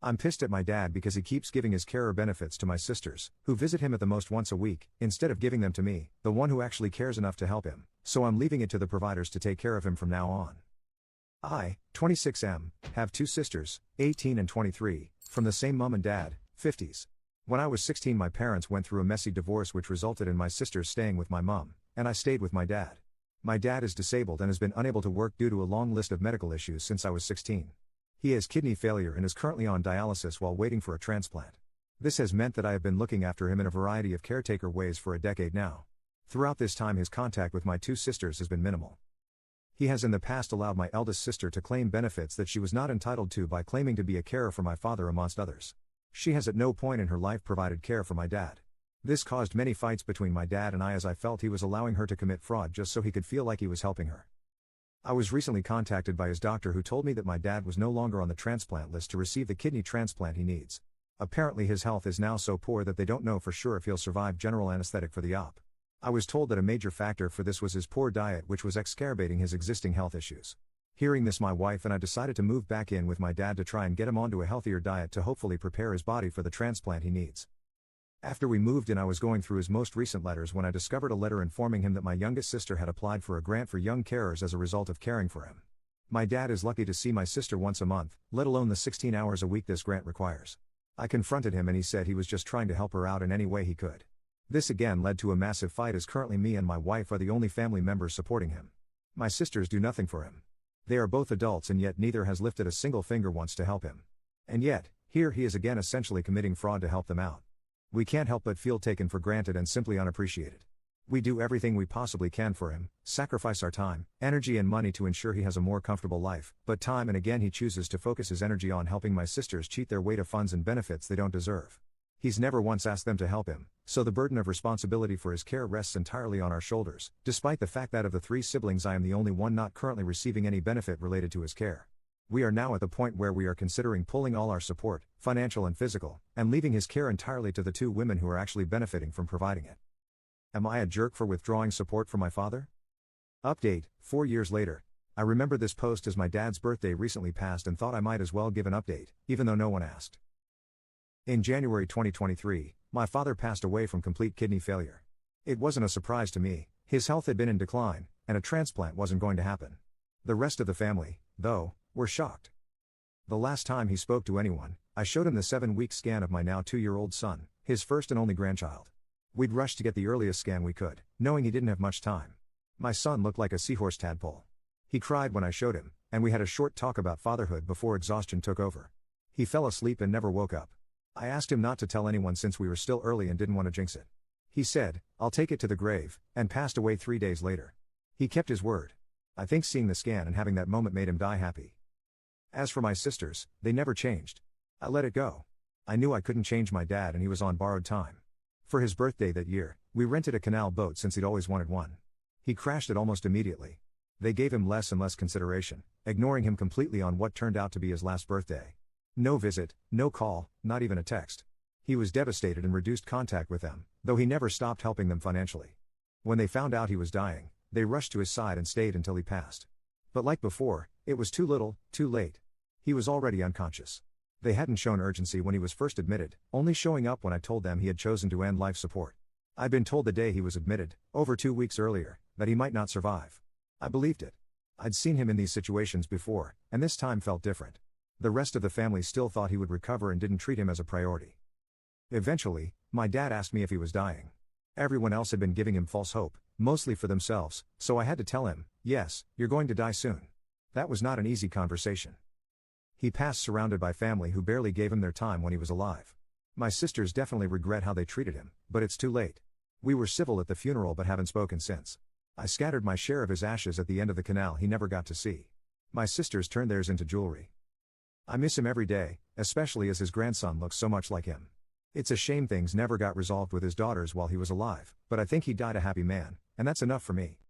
I'm pissed at my dad because he keeps giving his carer benefits to my sisters, who visit him at the most once a week, instead of giving them to me, the one who actually cares enough to help him, so I'm leaving it to the providers to take care of him from now on. I, 26M, have two sisters, 18 and 23, from the same mom and dad, 50s. When I was 16 my parents went through a messy divorce which resulted in my sisters staying with my mom, and I stayed with my dad. My dad is disabled and has been unable to work due to a long list of medical issues since I was 16. He has kidney failure and is currently on dialysis while waiting for a transplant. This has meant that I have been looking after him in a variety of caretaker ways for a decade now. Throughout this time his contact with my two sisters has been minimal. He has in the past allowed my eldest sister to claim benefits that she was not entitled to by claiming to be a carer for my father amongst others. She has at no point in her life provided care for my dad. This caused many fights between my dad and I as I felt he was allowing her to commit fraud just so he could feel like he was helping her. I was recently contacted by his doctor who told me that my dad was no longer on the transplant list to receive the kidney transplant he needs. Apparently his health is now so poor that they don't know for sure if he'll survive general anesthetic for the op. I was told that a major factor for this was his poor diet which was exacerbating his existing health issues. Hearing this my wife and I decided to move back in with my dad to try and get him onto a healthier diet to hopefully prepare his body for the transplant he needs. After we moved in I was going through his most recent letters when I discovered a letter informing him that my youngest sister had applied for a grant for young carers as a result of caring for him. My dad is lucky to see my sister once a month, let alone the 16 hours a week this grant requires. I confronted him and he said he was just trying to help her out in any way he could. This again led to a massive fight as currently me and my wife are the only family members supporting him. My sisters do nothing for him. They are both adults and yet neither has lifted a single finger once to help him. And yet, here he is again essentially committing fraud to help them out. We can't help but feel taken for granted and simply unappreciated. We do everything we possibly can for him, sacrifice our time, energy and money to ensure he has a more comfortable life, but time and again he chooses to focus his energy on helping my sisters cheat their way to funds and benefits they don't deserve. He's never once asked them to help him, so the burden of responsibility for his care rests entirely on our shoulders, despite the fact that of the three siblings I am the only one not currently receiving any benefit related to his care. We are now at the point where we are considering pulling all our support, financial and physical, and leaving his care entirely to the two women who are actually benefiting from providing it. Am I a jerk for withdrawing support from my father? Update, 4 years later. I remember this post as my dad's birthday recently passed and thought I might as well give an update, even though no one asked. In January 2023, my father passed away from complete kidney failure. It wasn't a surprise to me, his health had been in decline, and a transplant wasn't going to happen. The rest of the family, though, were shocked. The last time he spoke to anyone, I showed him the 7-week scan of my now 2-year-old son, his first and only grandchild. We'd rushed to get the earliest scan we could, knowing he didn't have much time. My son looked like a seahorse tadpole. He cried when I showed him, and we had a short talk about fatherhood before exhaustion took over. He fell asleep and never woke up. I asked him not to tell anyone since we were still early and didn't want to jinx it. He said, "I'll take it to the grave," and passed away 3 days later. He kept his word. I think seeing the scan and having that moment made him die happy. As for my sisters, they never changed. I let it go. I knew I couldn't change my dad and he was on borrowed time. For his birthday that year, we rented a canal boat since he'd always wanted one. He crashed it almost immediately. They gave him less and less consideration, ignoring him completely on what turned out to be his last birthday. No visit, no call, not even a text. He was devastated and reduced contact with them, though he never stopped helping them financially. When they found out he was dying, they rushed to his side and stayed until he passed. But like before, it was too little, too late. He was already unconscious. They hadn't shown urgency when he was first admitted, only showing up when I told them he had chosen to end life support. I'd been told the day he was admitted, over 2 weeks earlier, that he might not survive. I believed it. I'd seen him in these situations before, and this time felt different. The rest of the family still thought he would recover and didn't treat him as a priority. Eventually, my dad asked me if he was dying. Everyone else had been giving him false hope, mostly for themselves, so I had to tell him, "Yes, you're going to die soon." That was not an easy conversation. He passed surrounded by family who barely gave him their time when he was alive. My sisters definitely regret how they treated him, but it's too late. We were civil at the funeral but haven't spoken since. I scattered my share of his ashes at the end of the canal he never got to see. My sisters turned theirs into jewelry. I miss him every day, especially as his grandson looks so much like him. It's a shame things never got resolved with his daughters while he was alive, but I think he died a happy man, and that's enough for me.